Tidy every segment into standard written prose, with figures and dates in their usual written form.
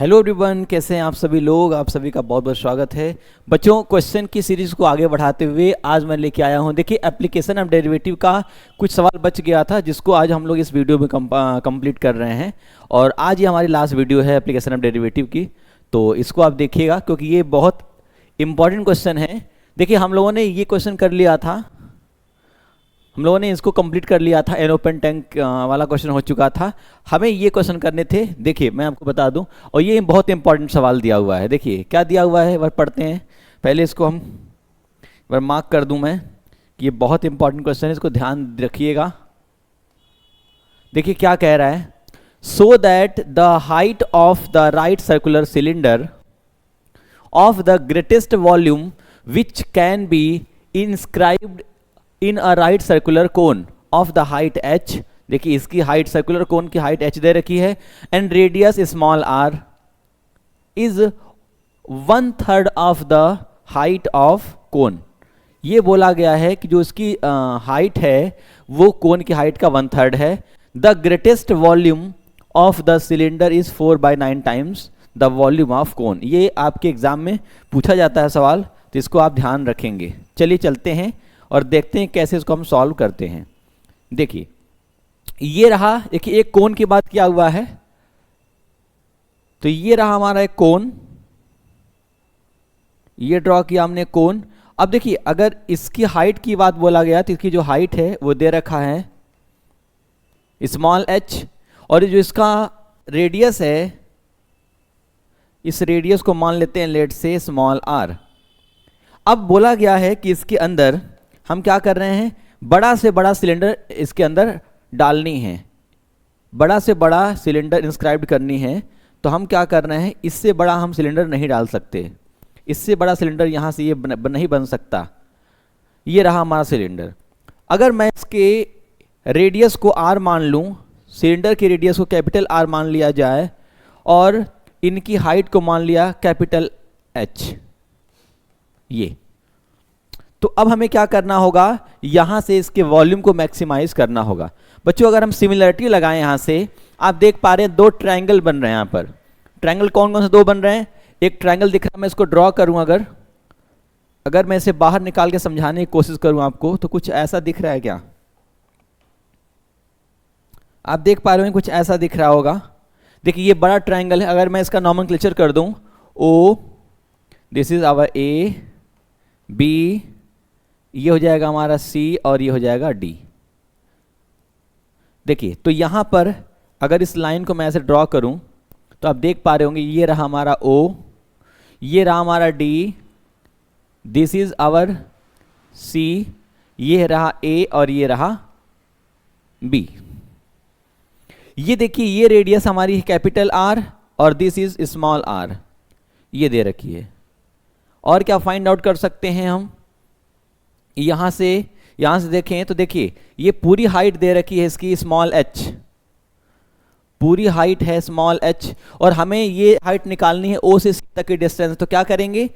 Hello everyone, कैसे हैं आप सभी लोग। आप सभी का बहुत बहुत स्वागत है। बच्चों, क्वेश्चन की सीरीज को आगे बढ़ाते हुए आज मैं लेके आया हूं। देखिए, एप्लीकेशन ऑफ डेरिवेटिव का कुछ सवाल बच गया था जिसको आज हम लोग इस वीडियो में कंप्लीट कर रहे हैं। और आज ये हमारी लास्ट वीडियो है एप्लीकेशन ऑफ डेरिवेटिव की, तो इसको आप देखिएगा क्योंकि ये बहुत इंपॉर्टेंट क्वेश्चन है। देखिए, हम लोगों ने ये क्वेश्चन कर लिया था, हम लोगों ने इसको कंप्लीट कर लिया था। एन ओपन टैंक वाला क्वेश्चन हो चुका था, हमें ये क्वेश्चन करने थे। देखिए, मैं आपको बता दूं, और ये बहुत इंपॉर्टेंट सवाल दिया हुआ है। देखिए क्या दिया हुआ है, वह पढ़ते हैं। पहले इसको हम एक बार मार्क कर दूं मैं कि ये बहुत इंपॉर्टेंट क्वेश्चन है, इसको ध्यान रखिएगा। देखिए क्या कह रहा है, so that the height of the right circular cylinder of the greatest volume which can be inscribed in a right circular cone of the height h। देखिए, इसकी हाइट, सर्कुलर कोन की हाइट h दे रखी है, and radius small r is 1/3 of the height of कोन। ये बोला गया है कि जो इसकी हाइट है वो कोन की हाइट का 1/3 है। The greatest volume of the cylinder is 4/9 times the volume of cone. ये आपके एग्जाम में पूछा जाता है सवाल, तो इसको आप ध्यान रखेंगे। चलिए चलते हैं और देखते हैं कैसे इसको हम सॉल्व करते हैं। देखिए ये रहा, देखिए एक कोन की बात किया हुआ है, तो ये रहा हमारा एक कोन, ये ड्रॉ किया हमने कोन। अब देखिए, अगर इसकी हाइट की बात बोला गया तो इसकी जो हाइट है वो दे रखा है स्मॉल h, और जो इसका रेडियस है, इस रेडियस को मान लेते हैं लेट से स्मॉल r। अब बोला गया है कि इसके अंदर हम क्या कर रहे हैं, बड़ा से बड़ा सिलेंडर इसके अंदर डालनी है, बड़ा से बड़ा सिलेंडर इंस्क्राइब करनी है। तो हम क्या कर रहे हैं, इससे बड़ा हम सिलेंडर नहीं डाल सकते, इससे बड़ा सिलेंडर यहाँ से ये नहीं बन सकता। ये रहा हमारा सिलेंडर। अगर मैं इसके रेडियस को r मान लूँ, सिलेंडर की रेडियस को कैपिटल R मान लिया जाए, और इनकी हाइट को मान लिया कैपिटल H, ये, तो अब हमें क्या करना होगा, यहां से इसके वॉल्यूम को मैक्सिमाइज करना होगा। बच्चों, अगर हम सिमिलरिटी लगाएं, यहां से आप देख पा रहे हैं दो ट्रायंगल बन रहे हैं। यहां पर ट्रायंगल कौन कौन से दो बन रहे हैं, एक ट्रायंगल दिख रहा है, मैं इसको ड्रॉ करूं, अगर मैं इसे बाहर निकाल के समझाने की कोशिश करूं आपको, तो कुछ ऐसा दिख रहा है क्या, आप देख पा रहे हो कुछ ऐसा दिख रहा होगा। देखिए ये बड़ा ट्रायंगल है, अगर मैं इसका नॉमेनक्लेचर कर दूं, oh, this is our A, B, ये हो जाएगा हमारा C, और ये हो जाएगा D। देखिए, तो यहां पर अगर इस लाइन को मैं ऐसे ड्रॉ करूं तो आप देख पा रहे होंगे, ये रहा हमारा O, ये रहा हमारा D, this is our C, ये रहा A, और ये रहा B। ये देखिए, ये रेडियस हमारी कैपिटल R, और दिस इज स्मॉल r, ये दे रखी है। और क्या फाइंड आउट कर सकते हैं हम, यहां से देखें तो देखिए ये पूरी हाइट दे रखी है इसकी स्मॉल h, पूरी हाइट है स्मॉल h, और हमें ये हाइट निकालनी है O से C तक की डिस्टेंस। तो क्या करेंगे,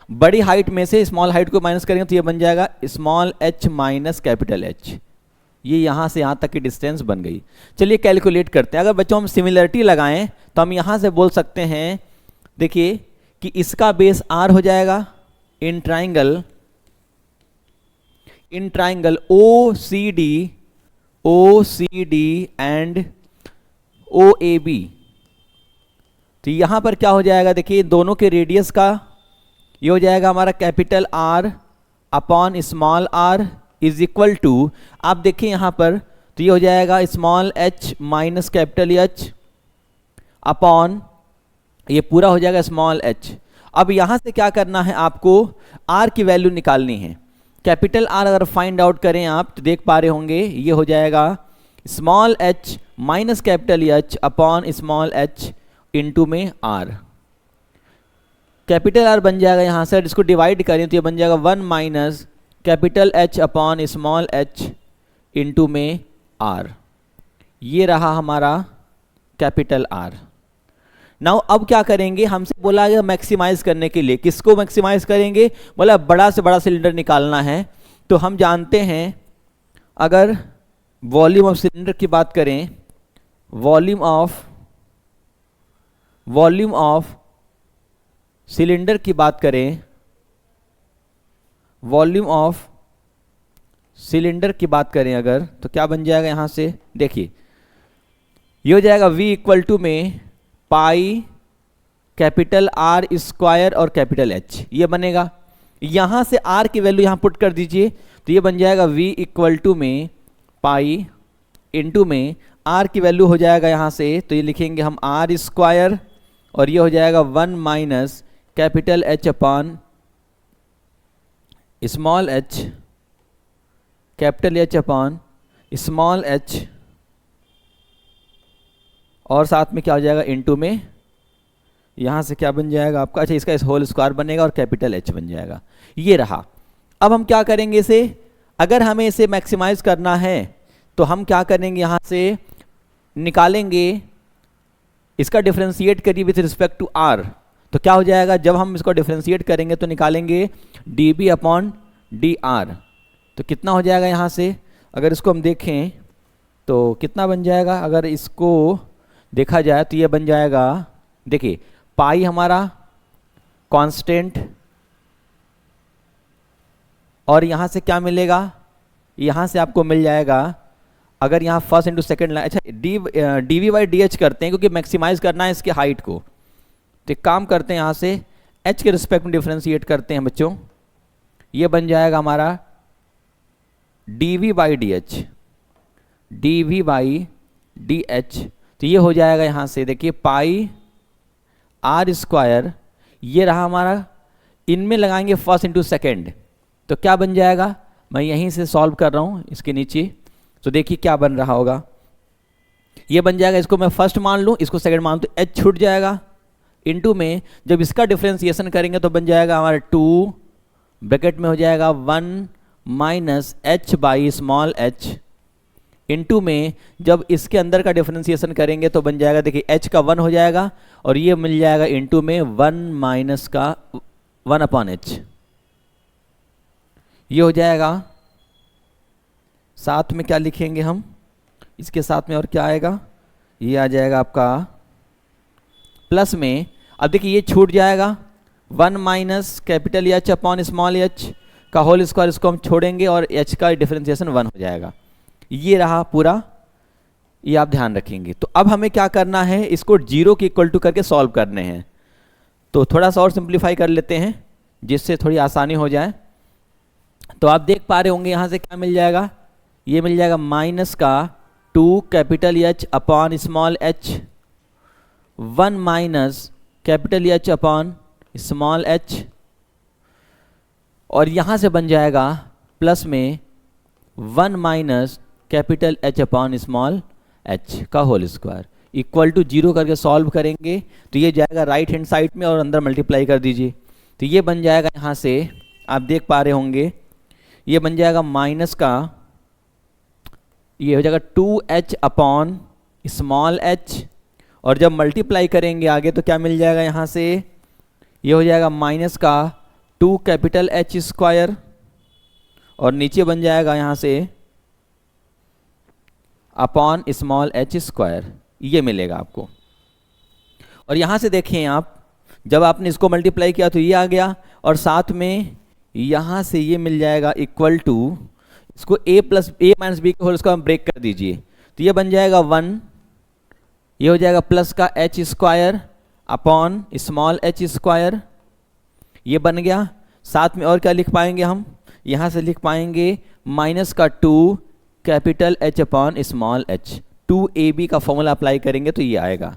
बड़ी हाइट में से स्मॉल हाइट को माइनस करेंगे, तो ये बन जाएगा small h minus capital H। ये यहां से यहां तक की डिस्टेंस बन गई। चलिए कैलकुलेट करते हैं। अगर बच्चों हम सिमिलरिटी लगाएं तो हम यहां से बोल सकते हैं, देखिए कि इसका बेस R हो जाएगा in triangle OCD and OAB। तो यहां पर क्या हो जाएगा, देखिए दोनों के रेडियस का ये हो जाएगा हमारा capital R upon small r is equal to, आप देखिए यहां पर, तो ये हो जाएगा small h minus capital H upon, ये पूरा हो जाएगा स्मॉल h। अब यहां से क्या करना है, आपको R की वैल्यू निकालनी है। कैपिटल R अगर फाइंड आउट करें आप तो देख पा रहे होंगे, ये हो जाएगा small h minus capital H upon small h into में R। कैपिटल R बन जाएगा, यहां से इसको डिवाइड करें तो ये बन जाएगा 1 minus capital H upon small h into में R। ये रहा हमारा कैपिटल R। नाउ अब क्या करेंगे, हमसे बोला गया मैक्सिमाइज करने के लिए, किसको मैक्सिमाइज करेंगे, बोला बड़ा से बड़ा सिलेंडर निकालना है। तो हम जानते हैं, अगर वॉल्यूम ऑफ सिलेंडर की बात करें, volume of volume of cylinder की बात करें, वॉल्यूम ऑफ सिलेंडर की बात करें अगर, तो क्या बन जाएगा यहाँ से, देखिए ये हो जाएगा V इक्वल टू में पाई कैपिटल R स्क्वायर और कैपिटल H, ये बनेगा। यहाँ से R की वैल्यू यहाँ पुट कर दीजिए, तो ये बन जाएगा V इक्वल टू में पाई इंटू में R की वैल्यू हो जाएगा यहाँ से, तो ये लिखेंगे हम R स्क्वायर और ये हो जाएगा 1 minus capital H upon small h, capital H upon small h, और साथ में क्या हो जाएगा इनटू में, यहाँ से क्या बन जाएगा आपका, अच्छा इसका इस होल स्क्वायर बनेगा और कैपिटल H बन जाएगा। ये रहा। अब हम क्या करेंगे इसे, अगर हमें इसे मैक्सिमाइज करना है तो हम क्या करेंगे, यहाँ से निकालेंगे, इसका डिफरेंशिएट करिए विथ रिस्पेक्ट टू R, तो क्या हो जाएगा, जब हम इसको डिफरेंशिएट करेंगे तो निकालेंगे dB अपॉन dr, तो कितना हो जाएगा यहाँ से, अगर इसको हम देखें तो कितना बन जाएगा, अगर इसको देखा जाए तो ये बन जाएगा, देखिए पाई हमारा कांस्टेंट, और यहाँ से क्या मिलेगा, यहाँ से आपको मिल जाएगा, अगर यहाँ फर्स्ट इंटू सेकेंड लाइन, अच्छा dv बाई डी करते हैं क्योंकि मैक्सिमाइज करना है इसके हाइट को, तो एक काम करते हैं यहाँ से h के रिस्पेक्ट में डिफरेंशिएट करते हैं बच्चों, ये बन जाएगा हमारा dv बाई डी एच, तो ये हो जाएगा यहाँ से, देखिए पाई R स्क्वायर, ये रहा हमारा, इनमें लगाएंगे फर्स्ट इंटू सेकेंड, तो क्या बन जाएगा, मैं यहीं से सॉल्व कर रहा हूँ इसके नीचे, तो देखिए क्या बन रहा होगा, ये बन जाएगा, इसको मैं फर्स्ट मान लूँ, इसको सेकंड मान, तो h छूट जाएगा, इनटू में जब इसका डिफरेंशिएशन करेंगे तो बन जाएगा हमारा 2 ब्रैकेट में हो जाएगा 1 minus h by small h, into में जब इसके अंदर का डिफरेंशिएशन करेंगे तो बन जाएगा, देखिए h का 1 हो जाएगा और ये मिल जाएगा इनटू में 1 माइनस का 1 अपॉन h, ये हो जाएगा। साथ में क्या लिखेंगे हम, इसके साथ में और क्या आएगा, ये आ जाएगा आपका प्लस में, अब देखिए ये छूट जाएगा 1 minus capital H upon small h का होल स्क्वायर, इसको हम छोड़ेंगे और h का डिफरेंशिएशन 1 हो जाएगा। ये रहा पूरा, ये आप ध्यान रखेंगे। तो अब हमें क्या करना है, इसको 0 के इक्वल टू करके सॉल्व करने हैं, तो थोड़ा सा और सिंप्लीफाई कर लेते हैं जिससे थोड़ी आसानी हो जाए। तो आप देख पा रहे होंगे यहाँ से क्या मिल जाएगा, ये मिल जाएगा माइनस का 2 capital H upon small h, 1 minus capital H upon small h, और यहाँ से बन जाएगा प्लस में 1 minus capital H upon small h का होल स्क्वायर, इक्वल टू 0 करके सॉल्व करेंगे तो ये जाएगा राइट हैंड साइड में और अंदर मल्टीप्लाई कर दीजिए, तो ये बन जाएगा, यहाँ से आप देख पा रहे होंगे ये बन जाएगा माइनस का, ये हो जाएगा 2h अपॉन स्मॉल h, और जब मल्टीप्लाई करेंगे आगे तो क्या मिल जाएगा, यहाँ से ये हो जाएगा माइनस का 2 कैपिटल H स्क्वायर, और नीचे बन जाएगा यहाँ से अपॉन स्मॉल h स्क्वायर, ये मिलेगा आपको। और यहाँ से देखें आप, जब आपने इसको मल्टीप्लाई किया तो ये आ गया, और साथ में यहाँ से ये मिल जाएगा इक्वल टू, इसको a माइनस बी के होल इसको हम ब्रेक कर दीजिए, तो ये बन जाएगा 1, ये हो जाएगा प्लस का h square upon small h square, ये बन गया। साथ में और क्या लिख पाएंगे हम, यहाँ से लिख पाएंगे माइनस का 2 capital H upon small h, 2ab का फॉर्मूला अप्लाई करेंगे तो ये आएगा।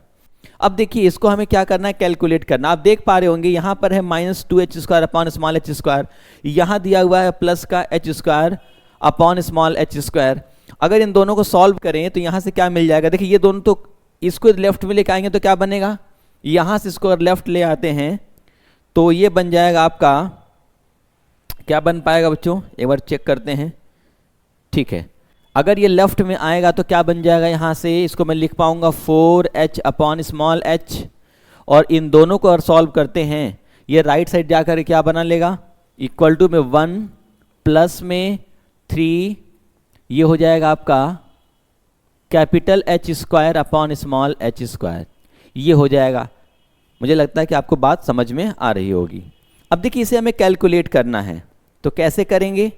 अब देखिए इसको हमें क्या करना है, कैलकुलेट करना। आप देख पा रहे होंगे यहाँ पर है minus 2h square upon small h square, यहाँ दिया हुआ है प्लस का h square upon small h square. अगर इन दोनों को सॉल्व करें तो यहाँ से क्या मिल जाएगा, देखिए ये दोनों, तो इसको लेफ्ट में लेके आएंगे तो क्या बनेगा, यहाँ से इसको अगर लेफ्ट ले आते हैं तो ये बन जाएगा आपका, क्या बन पाएगा बच्चों, एक बार चेक करते हैं, ठीक है। अगर ये लेफ्ट में आएगा तो क्या बन जाएगा, यहाँ से इसको मैं लिख पाऊंगा 4h अपॉन स्मॉल h, और इन दोनों को अगर सॉल्व करते हैं ये राइट साइड जाकर क्या बना लेगा, इक्वल टू में 1 प्लस में 3, ये हो जाएगा आपका capital H square upon small h square, ये हो जाएगा। मुझे लगता है कि आपको बात समझ में आ रही होगी। अब देखिए इसे हमें कैलकुलेट करना है, तो कैसे करेंगे?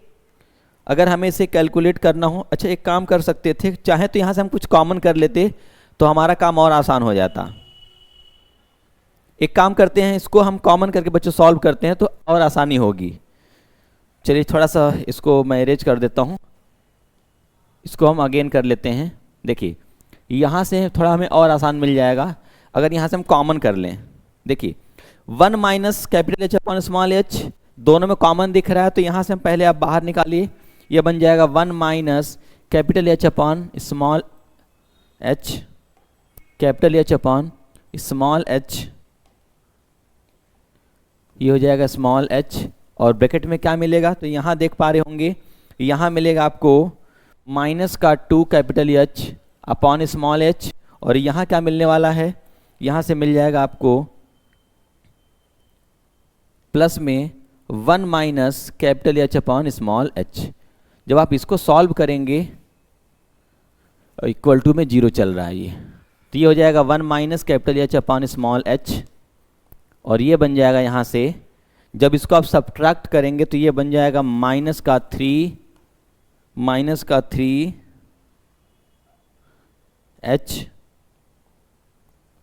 अगर हमें इसे कैलकुलेट करना हो, अच्छा एक काम कर सकते थे, चाहे तो यहाँ से हम कुछ कॉमन कर लेते तो हमारा काम और आसान हो जाता। एक काम करते हैं, इसको हम कॉमन करके बच्चों सॉल्व करते हैं तो और आसानी होगी। चलिए थोड़ा सा इसको मैं अरेंज कर देता हूँ, इसको हम अगेन कर लेते हैं। देखिए यहाँ से थोड़ा हमें और आसान मिल जाएगा अगर यहाँ से हम कॉमन कर लें। देखिए 1 minus capital H upon small H, दोनों में कॉमन दिख रहा है, तो यहाँ से हम पहले आप बाहर निकालिए, ये बन जाएगा 1 minus capital H upon small H, capital H upon small H, ये हो जाएगा स्मॉल एच, और ब्रैकेट में क्या मिलेगा? तो यहाँ देख पा रहे होंगे, यहाँ मिलेगा आपको माइनस का 2 capital H upon small H, और यहाँ क्या मिलने वाला है? यहाँ से मिल जाएगा आपको प्लस में 1 minus capital H upon small H. जब आप इसको सॉल्व करेंगे, इक्वल टू में 0 चल रहा है ये, तो ये हो जाएगा 1 minus capital H upon small H, और ये बन जाएगा यहाँ से, जब इसको आप सब्ट्रैक्ट करेंगे तो ये बन जाएगा माइनस का 3 एच,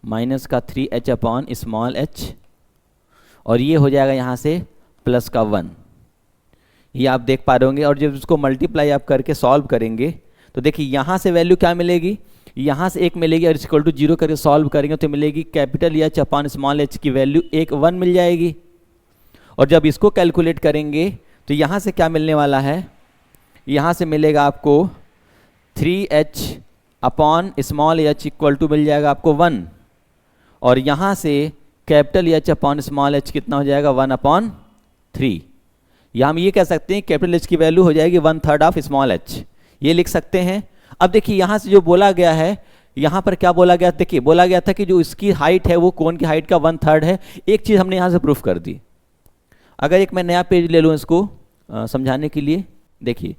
माइनस का 3 एच अपॉन स्मॉल एच, और ये हो जाएगा यहाँ से प्लस का 1। ये आप देख पा रहे होंगे, और जब इसको मल्टीप्लाई आप करके सॉल्व करेंगे तो देखिए यहाँ से वैल्यू क्या मिलेगी? यहाँ से 1 मिलेगी, और इक्वल टू 0 करके सॉल्व करेंगे तो मिलेगी capital H upon small H की वैल्यू 1 मिल जाएगी। और जब इसको कैलकुलेट करेंगे तो यहाँ से क्या मिलने वाला है? यहाँ से मिलेगा आपको 3h upon small H equal to मिल जाएगा आपको 1, और यहाँ से capital H upon small H कितना हो जाएगा? 1/3। या हम ये कह सकते हैं कैपिटल एच की वैल्यू हो जाएगी 1/3 ऑफ स्मॉल एच, ये लिख सकते हैं। अब देखिए यहाँ से जो बोला गया है, यहाँ पर क्या बोला गया? देखिए बोला गया था कि जो इसकी हाइट है वो कोन की हाइट का 1/3 है। एक चीज़ हमने यहाँ से प्रूफ कर दी। अगर एक मैं नया पेज ले लूँ इसको समझाने के लिए, देखिए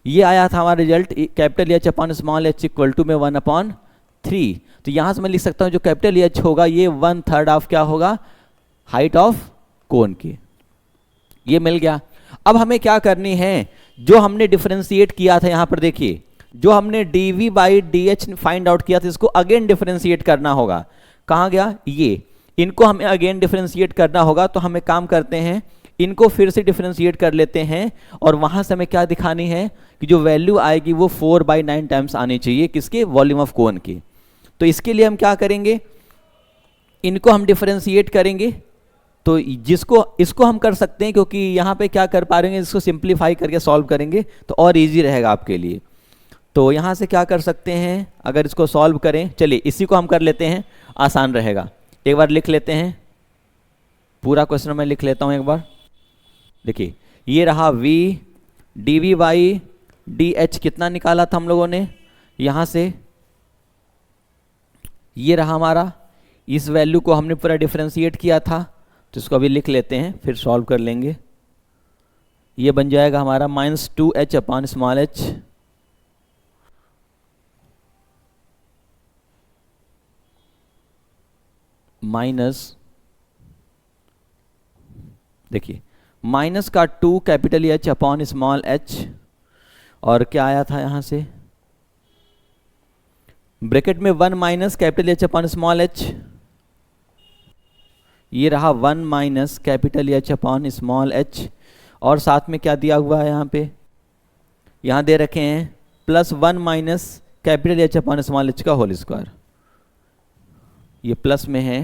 ये आया था हमारा result capital H upon small H equal to में 1/3, तो यहाँ से मैं लिख सकता हूँ जो कैपिटल एच होगा ये 1/3 ऑफ क्या होगा? हाइट ऑफ कोन की। ये मिल गया। अब हमें क्या करनी है? जो हमने डिफरेंशिएट किया था, यहाँ पर देखिए जो हमने dv by D H find out किया था, इसको अगेन डिफरेंशिएट करना होगा। कहाँ गया ये? इनको हमें अगेन डिफरेंशिएट करना होगा, तो हमें काम करते हैं, इनको फिर से डिफरेंशिएट कर लेते हैं, और वहाँ से हमें क्या दिखानी है कि जो वैल्यू आएगी वो 4/9 टाइम्स आनी चाहिए, किसके? वॉल्यूम ऑफ कोन की। तो इसके लिए हम क्या करेंगे? इनको हम डिफरेंशिएट करेंगे, तो इसको हम कर सकते हैं, क्योंकि यहाँ पे क्या कर पा रहे हैं, इसको सिंप्लीफाई करके सॉल्व करेंगे तो और इजी रहेगा आपके लिए। तो यहाँ से क्या कर सकते हैं, अगर इसको सॉल्व करें, चलिए इसी को हम कर लेते हैं, आसान रहेगा। एक बार लिख लेते हैं, पूरा क्वेश्चन मैं लिख लेता हूँ एक बार। देखिए ये रहा v dv by D H, कितना निकाला था हम लोगों ने यहाँ से? ये रहा हमारा, इस वैल्यू को हमने पूरा डिफरेंशिएट किया था, तो इसको अभी लिख लेते हैं, फिर सॉल्व कर लेंगे। ये बन जाएगा हमारा -2h upon small H, minus, देखिए माइनस का 2 capital H upon small H, और क्या आया था यहाँ से? ब्रैकेट में 1 minus capital H upon small H, ये रहा 1 minus capital H upon small H, और साथ में क्या दिया हुआ है यहाँ पे? यहाँ दे रखे हैं plus 1 minus capital H upon small H का होल स्क्वायर। ये प्लस में है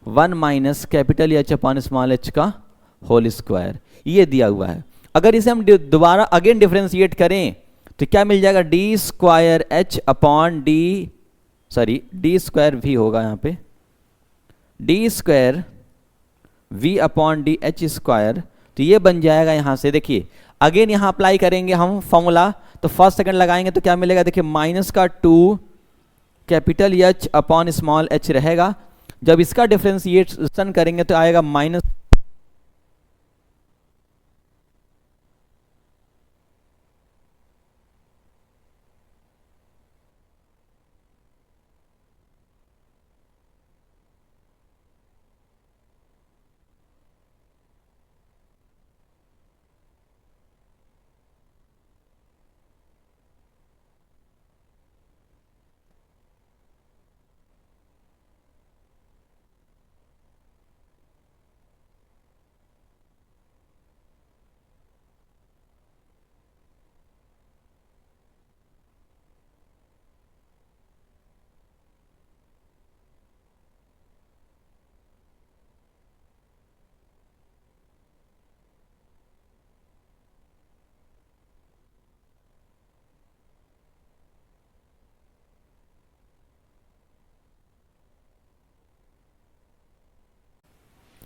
1 minus capital H upon small H का होल स्क्वायर, ये दिया हुआ है। अगर इसे हम दोबारा अगेन डिफरेंशिएट करें तो क्या मिल जाएगा? D square H upon D square V होगा यहाँ पे, D square V upon D H square, तो ये बन जाएगा यहाँ से। देखिए अगेन यहाँ अप्लाई करेंगे हम फॉर्मूला, तो फर्स्ट सेकंड लगाएंगे तो क्या मिलेगा? देखिए माइनस का 2 capital H upon small H रहेगा, जब इसका डिफरेंशिएशन करेंगे तो आएगा माइनस,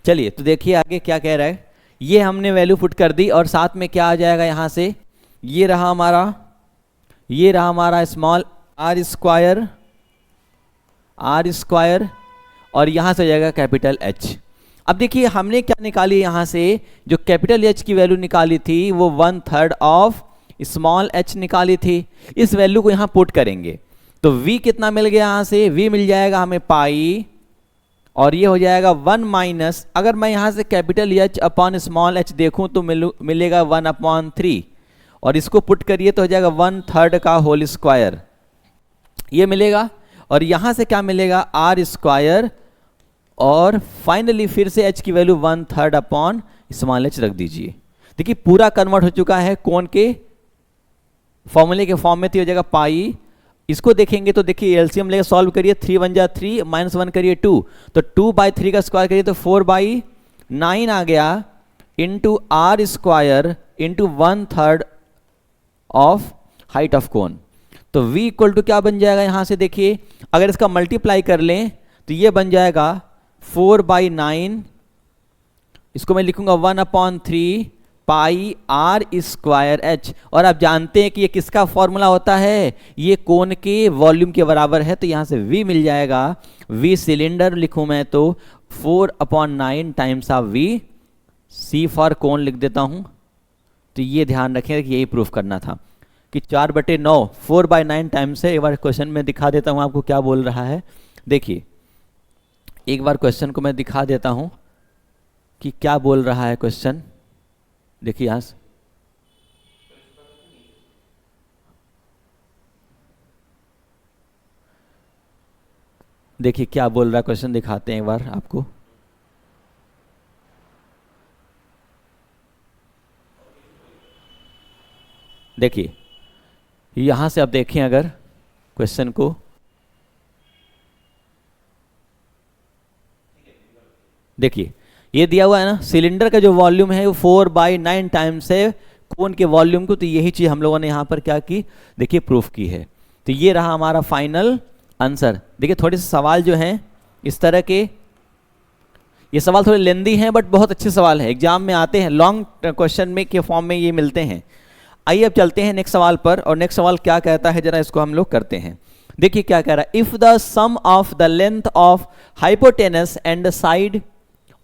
चलिए तो देखिए आगे क्या कह रहा है। ये हमने वैल्यू पुट कर दी और साथ में क्या आ जाएगा यहाँ से, ये रहा हमारा स्मॉल आर स्क्वायर और यहाँ से हो जाएगा कैपिटल एच। अब देखिए हमने क्या निकाली यहाँ से, जो कैपिटल एच की वैल्यू निकाली थी वो 1/3 ऑफ स्मॉल एच निकाली थी। इस वैल्यू को यहाँ पुट करेंगे तो v कितना मिल गया, यहाँ से v मिल जाएगा हमें पाई और ये हो जाएगा 1 माइनस, अगर मैं यहाँ से capital H upon small H देखूँ तो मिलेगा 1/3 और इसको पुट करिए तो हो जाएगा 1/3 का होल स्क्वायर, ये मिलेगा। और यहाँ से क्या मिलेगा, आर स्क्वायर और फाइनली फिर से h की वैल्यू 1/3 अपॉन स्मॉल एच रख दीजिए। देखिए पूरा कन्वर्ट हो चुका है कोण के फॉर्मूले के फॉर्म में, तो हो जाएगा पाई। इसको देखेंगे तो देखिए एलसीएम लेकर सॉल्व करिए, 3 1 जा 3 -1 करिए 2, तो 2/3 का स्क्वायर करिए तो 4/9 आ गया into R square into 1/3 of height of cone. तो v इक्वल टू क्या बन जाएगा, यहाँ से देखिए अगर इसका मल्टीप्लाई कर लें तो ये बन जाएगा 4/9, इसको मैं लिखूंगा 1/3 पाई आर स्क्वायर एच। और आप जानते हैं कि ये किसका फॉर्मूला होता है, ये कोन के वॉल्यूम के बराबर है, तो यहाँ से v मिल जाएगा, v सिलेंडर लिखूं मैं तो 4/9 times of v, c for cone लिख देता हूँ। तो ये ध्यान रखें कि यही प्रूफ करना था कि 4/9 4/9 टाइम्स है। एक बार क्वेश्चन में दिखा देता हूँ आपको क्या बोल रहा है। देखिए एक बार क्वेश्चन को मैं दिखा देता हूँ कि क्या बोल रहा है क्वेश्चन। देखिए यहाँ देखिए क्या बोल रहा है क्वेश्चन, दिखाते हैं एक बार आपको। देखिए यहां से आप देखें अगर क्वेश्चन को, देखिए ये दिया हुआ है ना, सिलेंडर का जो वॉल्यूम है वो 4/9 टाइम्स है कोन के वॉल्यूम को, तो यही चीज हम लोगों ने यहां पर क्या की, देखिए प्रूफ की है। तो ये रहा हमारा फाइनल आंसर। देखिए थोड़े से सवाल जो हैं इस तरह के, ये सवाल थोड़े लेंदी हैं बट बहुत अच्छे सवाल है, एग्जाम में आते हैं, लॉन्ग क्वेश्चन में के फॉर्म में ये मिलते हैं। आइए अब चलते हैं नेक्स्ट सवाल पर, और नेक्स्ट सवाल क्या कहता है जरा इसको हम लोग करते हैं। देखिए क्या कह रहा है, if the sum of the length of hypotenuse and the side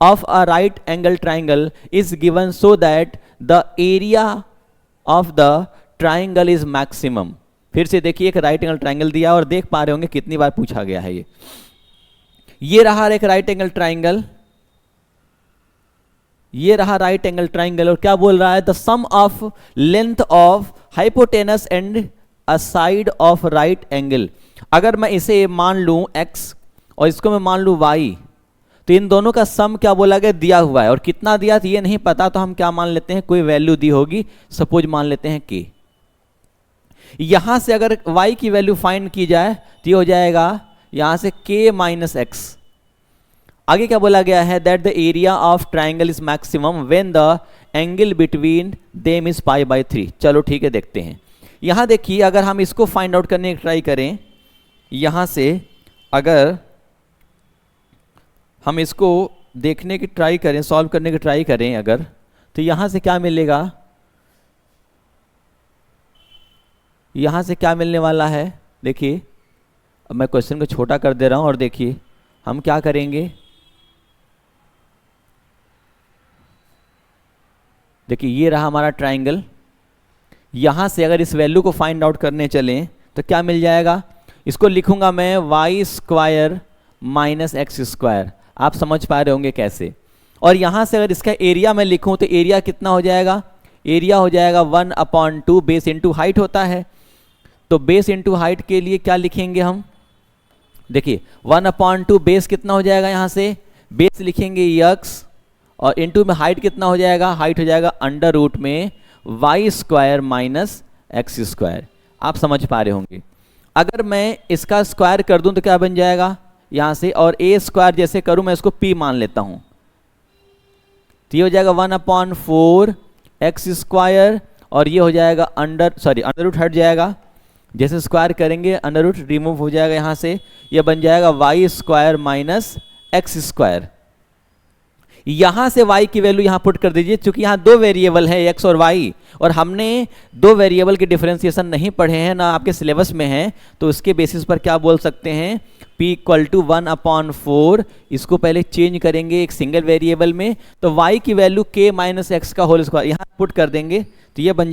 of a right angle triangle is given so that the area of the triangle is maximum। फिर से देखिए एक राइट एंगल ट्राइंगल दिया और देख पा रहे होंगे कितनी बार पूछा गया है ये रहा एक राइट एंगल ट्राइंगल, ये रहा राइट एंगल ट्राइंगल, और क्या बोल रहा है, the sum of length of hypotenuse and a side of right angle. अगर मैं इसे मान लूं x और इसको मैं मान लूं y, तो इन दोनों का सम क्या बोला गया, दिया हुआ है, और कितना दिया तो ये नहीं पता, तो हम क्या मान लेते हैं, कोई वैल्यू दी होगी, सपोज मान लेते हैं k। यहां से अगर y की वैल्यू फाइंड की जाए तो ये हो जाएगा यहां से k माइनस x। आगे क्या बोला गया है, that the area of triangle is maximum when the angle between them is π/3। चलो ठीक है देखते हैं। यहां देखिए अगर हम इसको फाइंड आउट करने की ट्राई करें, यहां से अगर हम इसको देखने की ट्राई करें, सॉल्व करने की ट्राई करें अगर, तो यहां से क्या मिलेगा, यहां से क्या मिलने वाला है, देखिए अब मैं क्वेश्चन को छोटा कर दे रहा हूं और देखिए हम क्या करेंगे। देखिए ये रहा हमारा ट्राइंगल, यहां से अगर इस वैल्यू को फाइंड आउट करने चलें तो क्या मिल जाएगा, इसको लिखूंगा मैं y² माइनस x²। आप समझ पा रहे होंगे कैसे। और यहां से अगर इसका एरिया मैं लिखूं तो एरिया कितना हो जाएगा, एरिया हो जाएगा 1/2 बेस इंटू हाइट होता है, तो बेस इंटू हाइट के लिए क्या लिखेंगे हम, देखिए 1/2 बेस कितना हो जाएगा, यहां से बेस लिखेंगे x और इंटू में हाइट कितना हो जाएगा, हाइट हो जाएगा अंडर रूट में y² माइनस x²। आप समझ पा रहे होंगे। अगर मैं इसका स्क्वायर कर दूं तो क्या बन जाएगा यहां से, और a² जैसे करूं मैं इसको p मान लेता हूं, तो ये हो जाएगा 1/4 x², और ये हो जाएगा अंडर रूट हट जाएगा, जैसे स्क्वायर करेंगे अंडर रूट रिमूव हो जाएगा यहां से, ये बन जाएगा y² माइनस x²। यहां से y की वैल्यू यहां पुट कर दीजिए, क्योंकि यहां दो वेरिएबल है x और y, और हमने दो वेरिएबल की डिफरेंशिएशन नहीं पढ़े हैं ना आपके सिलेबस में है, तो उसके बेसिस पर क्या बोल सकते हैं, p इक्वल टू 1/4, इसको पहले चेंज करेंगे एक सिंगल वेरिएबल में, तो y की वैल्यू k माइनस एक्स का होल स्क्वायर यहां पुट कर देंगे, तो ये बन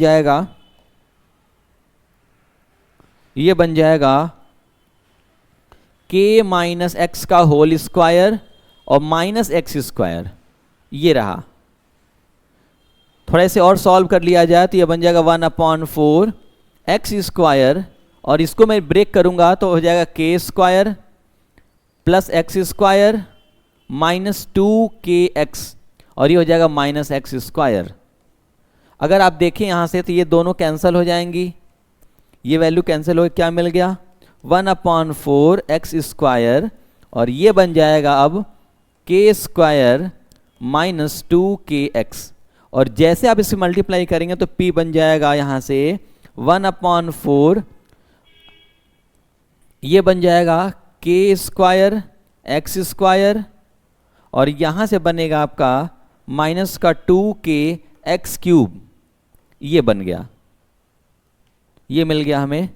जाएगा k माइनस एक्स का होल स्क्वायर और माइनस एक्स स्क्वायर, ये रहा। थोड़ा से और सॉल्व कर लिया जाए तो ये बन जाएगा 1/4 एक्स स्क्वायर, और इसको मैं ब्रेक करूंगा तो हो जाएगा k square plus x square minus 2kx, और ये हो जाएगा माइनस एक्स स्क्वायर। अगर आप देखें यहाँ से तो ये दोनों कैंसिल हो जाएंगी, ये वैल्यू कैंसिल हो, क्या मिल गया 1/4 एक्स स्क्वायर, और ये बन जाएगा अब k स्क्वायर माइनस 2kx, और जैसे आप इसे मल्टीप्लाई करेंगे तो p बन जाएगा यहाँ से 1/4, ये बन जाएगा k स्क्वायर एक्स स्क्वायर, और यहाँ से बनेगा आपका माइनस का 2k एक्स क्यूब, ये बन गया, ये मिल गया हमें।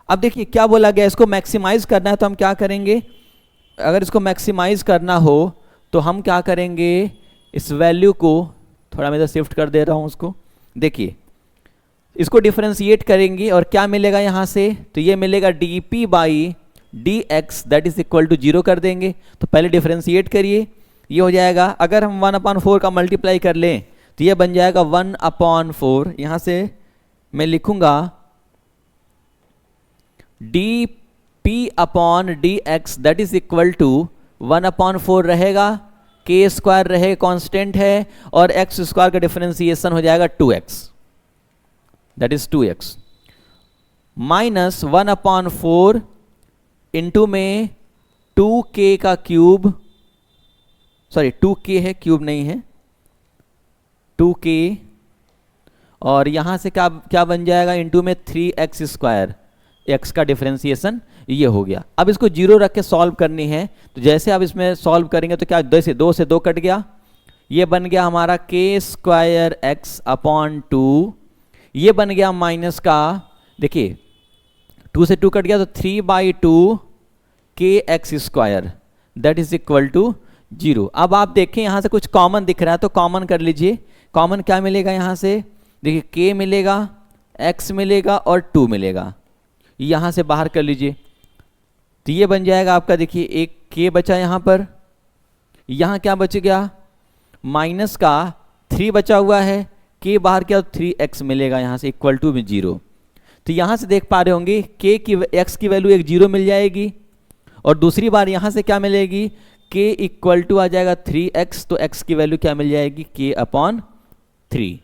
अब देखिए क्या बोला गया, इसको मैक्सिमाइज करना है तो हम क्या करेंगे, अगर इसको मैक्सिमाइज करना हो तो हम क्या करेंगे, इस वैल्यू को थोड़ा मैं इधर शिफ्ट कर दे रहा हूं उसको, देखिए इसको डिफरेंशिएट करेंगे और क्या मिलेगा यहाँ से, तो ये मिलेगा dp by dx that is equal to 0 कर देंगे। तो पहले डिफरेंशिएट करिए, ये हो जाएगा, अगर हम 1/4 का मल्टीप्लाई कर लें तो ये बन जाएगा 1/4, यहाँ से मैं लिखूंगा dp upon dx that is equal to 1/4 रहेगा, k स्क्वायर रहे कांस्टेंट है, और x स्क्वायर का डिफरेंशिएशन हो जाएगा 2x that is 2x minus 1/4 into में 2k का क्यूब, सॉरी 2k है, क्यूब नहीं है, 2k, और यहां से क्या क्या बन जाएगा, इंटू में 3x स्क्वायर, x का डिफरेंशिएशन ये हो गया। अब इसको 0 रख के सॉल्व करनी है, तो जैसे आप इसमें सॉल्व करेंगे तो क्या 2 से 2 कट गया, ये बन गया हमारा k स्क्वायर x अपॉन 2, ये बन गया माइनस का, देखिए 2 से 2 कट गया तो 3/2 kx square that is equal to 0। अब आप देखें यहाँ से कुछ कॉमन दिख रहा है तो कॉमन कर लीजिए, कॉमन क्या मिलेगा यहाँ से, देखिए k मिलेगा, x मिलेगा और 2 मिलेगा, यहाँ से बाहर कर लीजिए, तो ये बन जाएगा आपका, देखिए एक k बचा यहाँ पर, यहाँ क्या बच गया, माइनस का 3 बचा हुआ है, k बाहर किया तो 3x मिलेगा यहाँ से इक्वल टू में 0। तो यहाँ से देख पा रहे होंगे k की x की वैल्यू एक 0 मिल जाएगी, और दूसरी बार यहाँ से क्या मिलेगी, k इक्वल टू आ जाएगा 3x, तो x की वैल्यू क्या मिल जाएगी, k/3,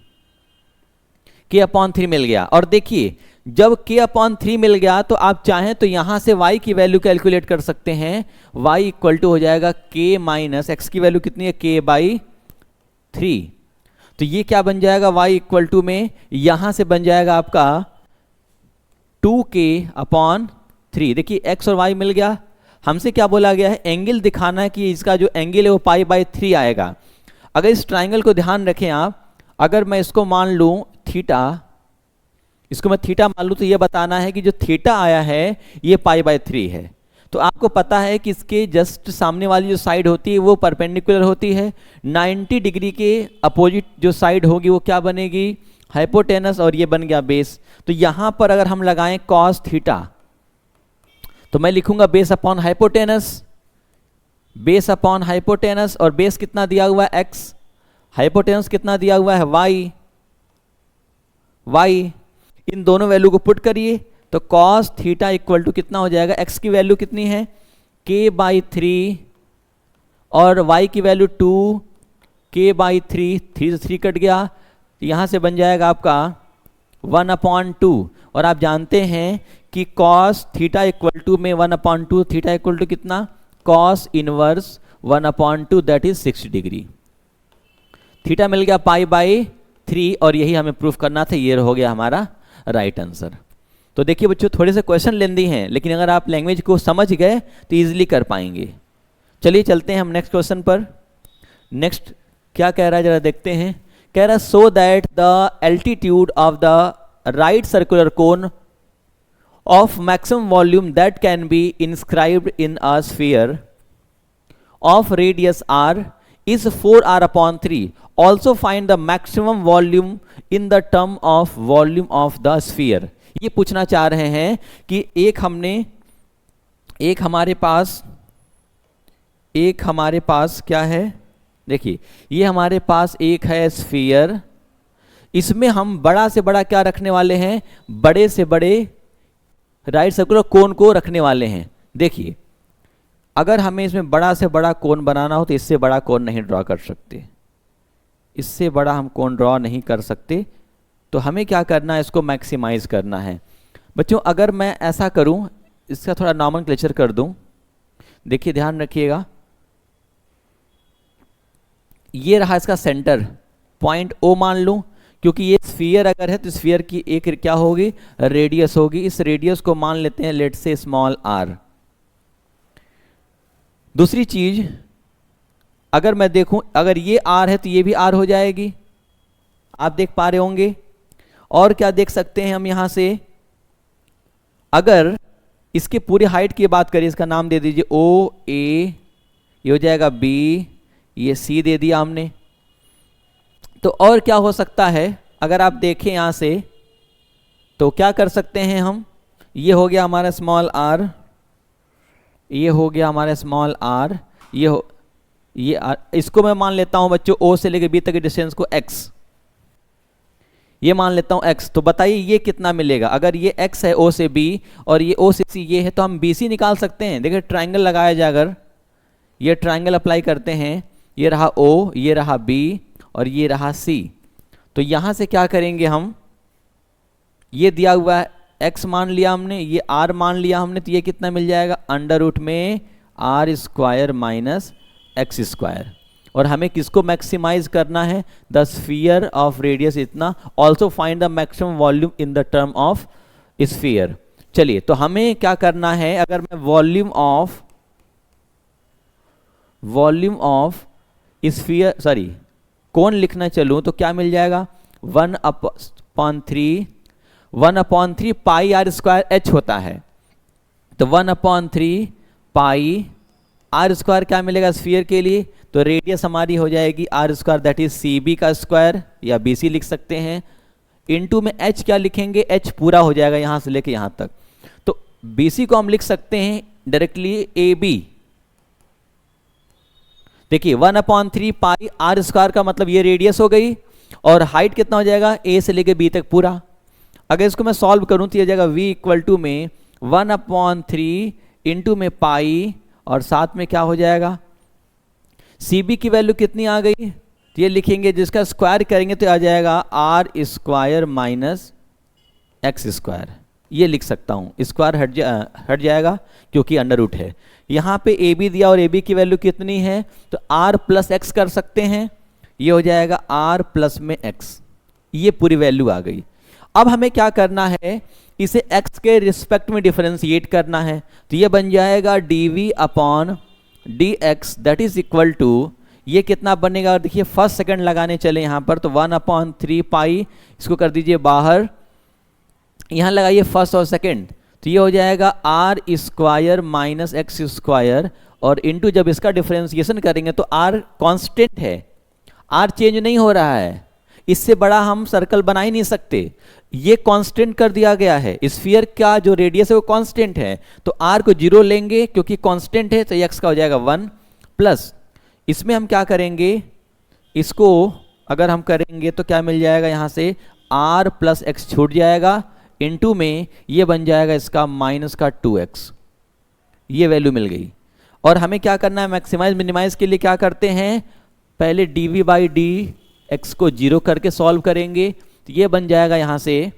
k/3 मिल गया। और देखिए जब k/3 मिल गया तो आप चाहें तो यहां से y की वैल्यू कैलकुलेट कर सकते हैं, y इक्वल टू हो जाएगा k माइनस एक्स की वैल्यू कितनी है, k/3, तो ये क्या बन जाएगा, y इक्वल टू में यहां से बन जाएगा आपका 2k/3। देखिए x और y मिल गया, हमसे क्या बोला गया है, एंगल दिखाना है कि इसका जो एंगल है वो π/3 आएगा। अगर इस ट्राइंगल को ध्यान रखें आप, अगर मैं इसको मान लूं थीटा, इसको मैं थीटा मान लूं, तो ये बताना है कि जो थीटा आया है ये π/3 है। तो आपको पता है कि इसके जस्ट सामने वाली जो साइड होती है वो परपेंडिकुलर होती है, 90 डिग्री के अपोजिट जो साइड होगी वो क्या बनेगी, हाइपोटेनस, और ये बन गया बेस। तो यहां पर अगर हम लगाएं कॉस थीटा तो मैं लिखूंगा base upon hypotenuse, base upon hypotenuse, और बेस कितना दिया हुआ है x, हाइपोटेनस कितना दिया हुआ है y, इन दोनों वैल्यू को पुट करिए तो cos थीटा इक्वल टू कितना हो जाएगा, x की वैल्यू कितनी है k/3 और y की वैल्यू 2k/3, 3 से 3 कट गया, तो यहाँ से बन जाएगा आपका 1/2, और आप जानते हैं कि cos थीटा इक्वल टू में 1/2, थीटा इक्वल टू कितना, cos inverse 1/2 that is 60 degree. Theta मिल गया π/3, और यही हमें प्रूफ करना था, ये हो गया हमारा राइट आंसर। तो तो देखिए बच्चों, थोड़े से क्वेश्चन लेंदी हैं, लेकिन अगर आप लैंग्वेज को समझ गए तो ईजिली कर पाएंगे। चलिए चलते हैं हम नेक्स्ट क्वेश्चन पर। नेक्स्ट क्या कह रहा है जरा देखते हैं। कह रहा है so that the altitude of the right circular cone of maximum volume that can be inscribed in a sphere of radius r is 4r upon 3. Also find the maximum volume in the term of volume of the sphere. ये पूछना चाह रहे हैं कि एक हमारे पास क्या है। देखिए ये हमारे पास एक है स्फीयर, इसमें हम बड़ा से बड़ा क्या रखने वाले हैं, बड़े से बड़े राइट सर्कुलर कोन को रखने वाले हैं। देखिए अगर हमें इसमें बड़ा से बड़ा कोन बनाना हो तो इससे बड़ा कोन नहीं ड्रॉ कर सकते, इससे बड़ा हम कोन ड्रॉ नहीं कर सकते। तो हमें क्या करना है, इसको मैक्सिमाइज करना है। बच्चों अगर मैं ऐसा करूं, इसका थोड़ा नॉमेनक्लेचर कर दूं, देखिए ध्यान रखिएगा, ये रहा इसका सेंटर, पॉइंट ओ मान लूं, क्योंकि ये स्फीयर अगर है तो स्फीयर की एक क्या होगी, रेडियस होगी। इस रेडियस को मान लेते हैं लेट से स्मॉल आर। दूसरी चीज अगर मैं देखूं, अगर ये आर है तो ये भी आर हो जाएगी, आप देख पा रहे होंगे। और क्या देख सकते हैं हम यहां से, अगर इसके पूरे हाइट की बात करें, इसका नाम दे दीजिए ओ ए, ये हो जाएगा बी, ये सी दे दिया हमने। तो और क्या हो सकता है, अगर आप देखें यहां से तो क्या कर सकते हैं हम, ये हो गया हमारा स्मॉल आर, ये हो गया हमारा स्मॉल आर, ये आर, इसको मैं मान लेता हूं बच्चों ओ से लेकर बी तक के डिस्टेंस को एक्स, ये मान लेता हूं एक्स। तो बताइए ये कितना मिलेगा, अगर ये एक्स है ओ से बी और ये ओ से सी ये है, तो हम बी सी निकाल सकते हैं। देखिए ट्राइंगल लगाया जाए, अगर ये ट्राइंगल अप्लाई करते हैं, ये रहा ओ, ये रहा बी और ये रहा सी। तो यहां से क्या करेंगे हम, ये दिया हुआ है x मान लिया हमने, ये r मान लिया हमने, तो ये कितना मिल जाएगा, अंडर रूट में R square minus x square. और हमें किसको मैक्सिमाइज करना है, द स्फीयर ऑफ रेडियस इतना। Also find the maximum volume in the term of sphere. चलिए तो हमें क्या करना है, अगर मैं वॉल्यूम ऑफ स्फीयर सॉरी कोण लिखना चलूं तो क्या मिल जाएगा, 1/3 पाई आर स्क्वायर एच होता है। तो 1/3 पाई आर स्क्वायर क्या मिलेगा स्फीयर के लिए, तो रेडियस हमारी हो जाएगी R square, that is C B का स्क्वायर या बी सी लिख सकते हैं। इनटू में एच क्या लिखेंगे, एच पूरा हो जाएगा यहां से लेके यहां तक। तो बी सी को हम लिख सकते हैं डायरेक्टली ए बी। देखिए 1/3 पाई आर स्क्वायर का मतलब ये रेडियस हो गई, और हाइट कितना हो जाएगा, ए से लेके बी तक पूरा। अगर इसको मैं सॉल्व करूं तो ये जाएगा v इक्वल टू में 1/3 इंटू में पाई, और साथ में क्या हो जाएगा, सी बी की वैल्यू कितनी आ गई, तो ये लिखेंगे, जिसका स्क्वायर करेंगे तो आ जाएगा are square minus x square. ये लिख सकता हूं, स्क्वायर हट जाएगा क्योंकि अंडर रूट है। यहां पे ए बी दिया और ए बी की वैल्यू कितनी है, तो आर प्लस एक्स कर सकते हैं, ये हो जाएगा आर प्लस में एक्स, ये पूरी वैल्यू आ गई। अब हमें क्या करना है, इसे x के रिस्पेक्ट में डिफरेंशिएट करना है, तो ये बन जाएगा dv upon dx that is equal to, ये कितना बनेगा, देखिए फर्स्ट सेकंड लगाने चले यहां पर, तो 1/3 पाई, इसको कर दीजिए बाहर, यहां लगाइए फर्स्ट और सेकंड, तो ये हो जाएगा are square minus x square, और इनटू जब इसका डिफरेंशिएशन करेंगे तो r कांस्टेंट है, r चेंज नहीं हो रहा है, इससे बड़ा हम सर्कल बना ही नहीं सकते, ये कांस्टेंट कर दिया गया है। स्फीयर का जो रेडियस है वो कांस्टेंट है, तो r को 0 लेंगे क्योंकि कांस्टेंट है, तो x का हो जाएगा 1 प्लस, इसमें हम क्या करेंगे, इसको अगर हम करेंगे तो क्या मिल जाएगा, यहां से r प्लस एक्स छूट जाएगा, इनटू में ये बन जाएगा इसका माइनस का 2x, ये वैल्यू मिल गई। और हमें क्या करना है, मैक्सिमाइज मिनिमाइज के लिए क्या करते हैं, पहले dv बाई डी एक्स को 0 करके सॉल्व करेंगे, तो ये बन जाएगा यहां से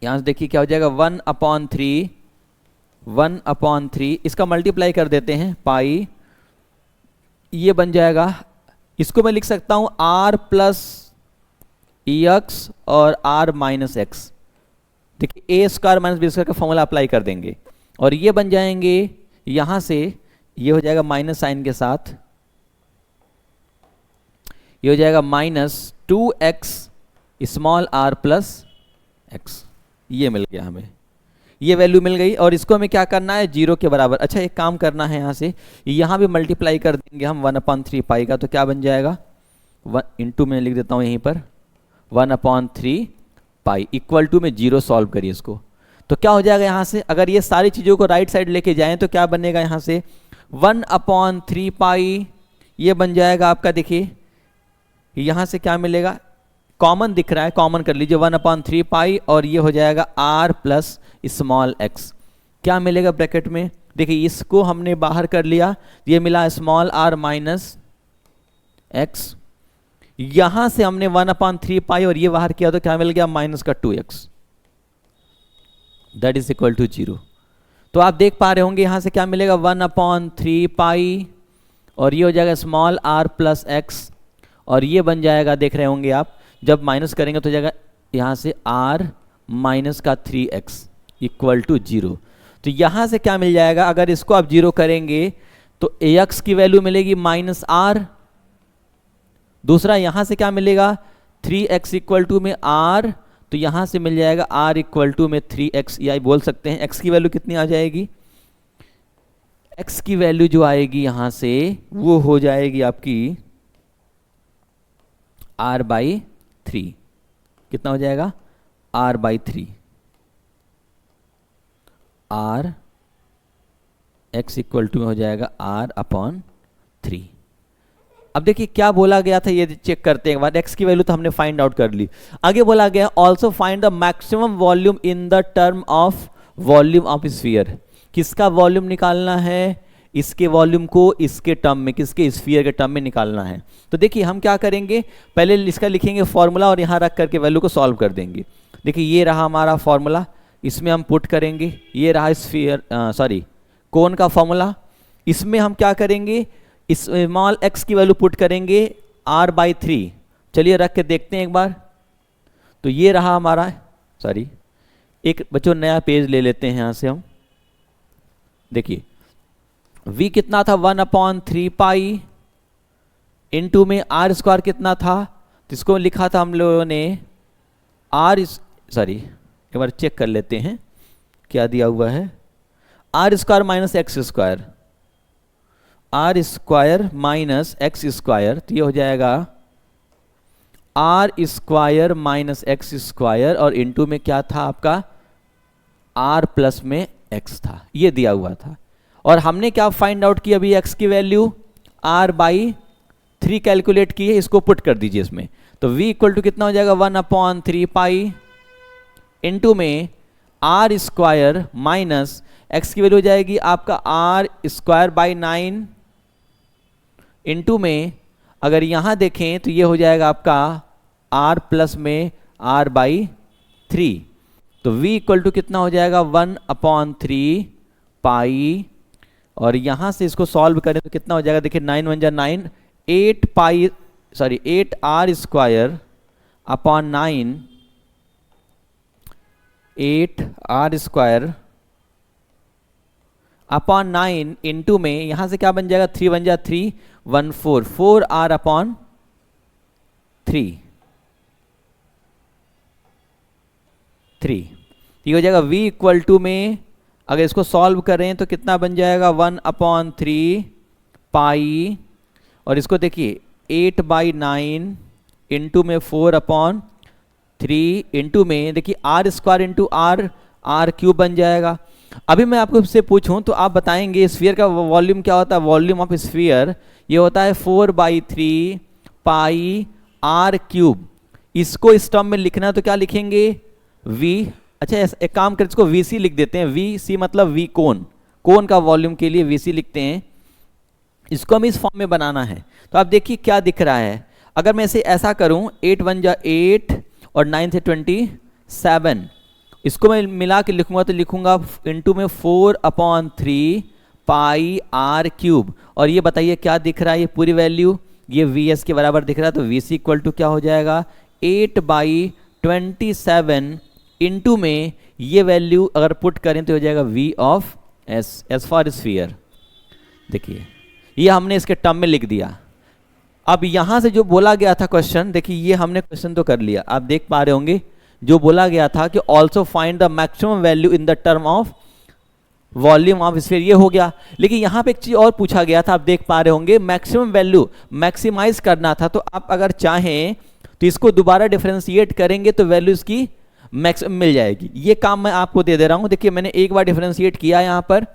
देखिए क्या हो जाएगा, 1/3 इसका मल्टीप्लाई कर देते हैं पाई, ये बन जाएगा, इसको मैं लिख सकता हूं r प्लस एक्स और r माइनस एक्स, देखिए ए स्क्वायर माइनस बी स्क्वायर का फॉर्मूला अप्लाई कर देंगे और ये बन जाएंगे यहां से, ये हो जाएगा माइनस साइन के साथ, ये हो जाएगा -2x small r plus x। ये मिल गया हमें, ये वैल्यू मिल गई और इसको हमें क्या करना है 0 के बराबर। अच्छा एक काम करना है, यहाँ से यहाँ भी मल्टीप्लाई कर देंगे हम 1/3 पाई का, तो क्या बन जाएगा 1 इंटू में लिख देता हूँ यहीं पर 1/3 पाई इक्वल टू में 0 सॉल्व करिए इसको, तो क्या हो जाएगा यहाँ से, अगर ये सारी चीज़ों को राइट साइड लेके जाएं तो क्या बनेगा यहाँ से 1/3 पाई, ये बन जाएगा आपका, देखिए यहाँ से क्या मिलेगा, कॉमन दिख रहा है, कॉमन कर लीजिए 1/3 पाई और ये हो जाएगा r प्लस स्मॉल x। क्या मिलेगा ब्रैकेट में, देखिए इसको हमने बाहर कर लिया, ये मिला स्मॉल r माइनस x, यहां से हमने 1/3 पाई और ये बाहर किया तो क्या मिल गया -2x, that is equal to 0। तो आप देख पा रहे होंगे यहां से क्या मिलेगा 1/3 पाई और ये हो जाएगा स्मॉल r प्लस x और ये बन जाएगा, देख रहे होंगे आप जब माइनस करेंगे तो हो जाएगा यहाँ से r माइनस का 3x इक्वल टू 0। तो यहाँ से क्या मिल जाएगा, अगर इसको आप 0 करेंगे तो ax की वैल्यू मिलेगी -r, दूसरा यहाँ से क्या मिलेगा 3x इक्वल टू में r, तो यहाँ से मिल जाएगा r इक्वल टू में 3x, या बोल सकते हैं x की वैल्यू कितनी आ जाएगी, x की वैल्यू जो आएगी यहाँ से वो हो जाएगी आपकी r/3, कितना हो जाएगा r/3, r x equal to में हो जाएगा r/3। अब देखिए क्या बोला गया था, ये चेक करते हैं एक बार, x की वैल्यू तो हमने फाइंड आउट कर ली, आगे बोला गया also find the maximum volume in the term of volume of sphere. किसका वॉल्यूम निकालना है, इसके वॉल्यूम को इसके टर्म में, किसके स्फीयर के टर्म में निकालना है। तो देखिए हम क्या करेंगे, पहले इसका लिखेंगे फॉर्मूला और यहाँ रख करके वैल्यू को सॉल्व कर देंगे। देखिए ये रहा हमारा फॉर्मूला, इसमें हम पुट करेंगे, ये रहा स्फीयर कोन का फॉर्मूला, इसमें हम क्या करेंगे स्मॉल x की वैल्यू पुट करेंगे r/3। चलिए रख के देखते हैं एक बार, तो ये रहा हमारा, एक बच्चों नया पेज ले लेते हैं यहाँ से हम, देखिए v कितना था 1/3 पाई, इनटू में r स्क्वायर कितना था, तो इसको लिखा था हम लोगों ने एक बार चेक कर लेते हैं क्या दिया हुआ है, r square minus x square, r square minus x square, तो ये हो जाएगा r square minus x square और इनटू में क्या था आपका r प्लस में x था, ये दिया हुआ था। और हमने क्या फाइंड आउट किया अभी, x की वैल्यू r/3 कैलकुलेट की है, इसको पुट कर दीजिए इसमें, तो v इक्वल टू कितना हो जाएगा 1/3 पाई इनटू में r स्क्वायर माइनस x की वैल्यू हो जाएगी आपका r स्क्वायर बाई 9 इनटू में, अगर यहां देखें तो ये हो जाएगा आपका r प्लस में r/3, तो v इक्वल टू कितना हो जाएगा 1/3 पाई और यहां से इसको सॉल्व करें तो कितना हो जाएगा, देखिए 9 1 जा 9, 8r square upon 9, 8r square upon 9 into में यहां से क्या बन जाएगा 3 1 जा 3 1 4, 4r अपॉन 3, ये हो जाएगा v इक्वल टू में, अगर इसको सॉल्व करें तो कितना बन जाएगा 1/3 पाई और इसको देखिए 8/9 इंटू में 4/3 इंटू में देखिए r square into r cube बन जाएगा। अभी मैं आपको इससे पूछूं तो आप बताएंगे स्फीयर का वॉल्यूम क्या होता है, वॉल्यूम ऑफ स्फीयर ये होता है 4/3 पाई r क्यूब। इसको इस टर्म में लिखना तो क्या लिखेंगे v, अच्छा एक काम कर इसको vc लिख देते हैं, vc मतलब v कोन का वॉल्यूम के लिए vc लिखते हैं, इसको हम इस फॉर्म में बनाना है। तो आप देखिए क्या दिख रहा है, अगर मैं इसे ऐसा करूं 8 1 जा 8 और 9 से 27, इसको मैं मिला के लिखूंगा तो लिखूंगा इंटू में 4/3 पाई r क्यूब और ये बताइए क्या दिख रहा है, ये पूरी वैल्यू ये vs के बराबर दिख रहा है, तो vc इक्वल टू क्या हो जाएगा 8/27 इंटू में ये वैल्यू अगर पुट करें तो हो जाएगा v of s as for sphere. देखिए ये हमने इसके टर्म में लिख दिया। अब यहां से जो बोला गया था क्वेश्चन, देखिए ये हमने क्वेश्चन तो कर लिया, आप देख पा रहे होंगे जो बोला गया था कि also find the maximum value in the term of volume of sphere, ये हो गया। लेकिन यहाँ पे एक चीज और पूछा गया था, आप देख पा रहे होंगे मैक्सिमम वैल्यू मैक्सिमाइज करना था। तो आप अगर चाहें तो इसको दोबारा डिफरेंशिएट करेंगे तो वैल्यू इसकी मैक्सिमम मिल जाएगी। ये काम मैं आपको दे रहा हूँ। देखिए मैंने एक बार डिफरेंशिएट किया यहाँ पर,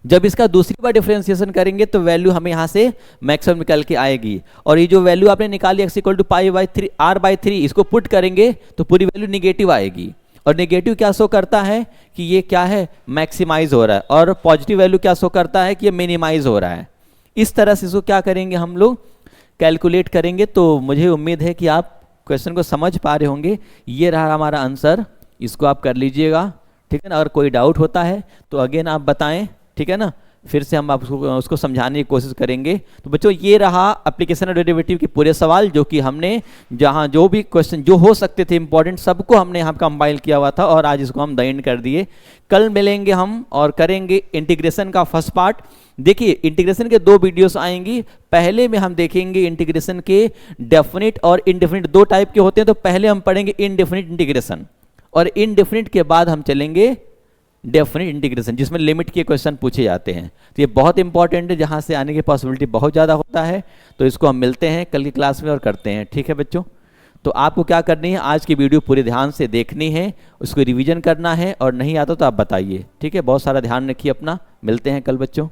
जब इसका दूसरी बार डिफरेंशिएशन करेंगे तो वैल्यू हमें यहाँ से मैक्सिमम निकल के आएगी। और ये जो वैल्यू आपने निकाली x equal to pi by 3 r/3, इसको पुट करेंगे तो पूरी वैल्यू निगेटिव आएगी। और नेगेटिव क्या शो करता है कि ये क्या है, मैक्सिमाइज हो रहा है। और पॉजिटिव वैल्यू क्या शो करता है कि ये मिनिमाइज हो रहा है। इस तरह से इसको क्या करेंगे हम लोग कैलकुलेट करेंगे। तो मुझे उम्मीद है कि आप क्वेश्चन को समझ पा रहे होंगे। ये रहा हमारा आंसर, इसको आप कर लीजिएगा, ठीक है ना। अगर कोई डाउट होता है तो अगेन आप बताएं, ठीक है ना, फिर से हम आपको उसको समझाने की कोशिश करेंगे। तो बच्चों ये रहा एप्लीकेशन ऑफ डेरिवेटिव के पूरे सवाल, जो कि हमने जहां जो भी क्वेश्चन जो हो सकते थे इंपॉर्टेंट सबको हमने यहाँ कंपाइल किया हुआ था और आज इसको हम द एंड कर दिए। कल मिलेंगे हम और करेंगे इंटीग्रेशन का फर्स्ट पार्ट। देखिए इंटीग्रेशन के 2 वीडियोस आएंगी। पहले में हम देखेंगे इंटीग्रेशन के डेफिनिट और इनडेफिनिट 2 टाइप के होते हैं। तो पहले हम पढ़ेंगे इनडेफिनिट इंटीग्रेशन और इनडेफिनिट के बाद हम चलेंगे डेफिनिट इंटीग्रेशन, जिसमें लिमिट के क्वेश्चन पूछे जाते हैं। तो ये बहुत इंपॉर्टेंट है, जहां से आने की पॉसिबिलिटी बहुत ज़्यादा होता है। तो इसको हम मिलते हैं कल की क्लास में और करते हैं, ठीक है बच्चों। तो आपको क्या करनी है, आज की वीडियो पूरे ध्यान से देखनी है, उसको रिवीजन करना है और नहीं आता तो आप बताइए, ठीक है। बहुत सारा ध्यान रखिए अपना। मिलते हैं कल बच्चों।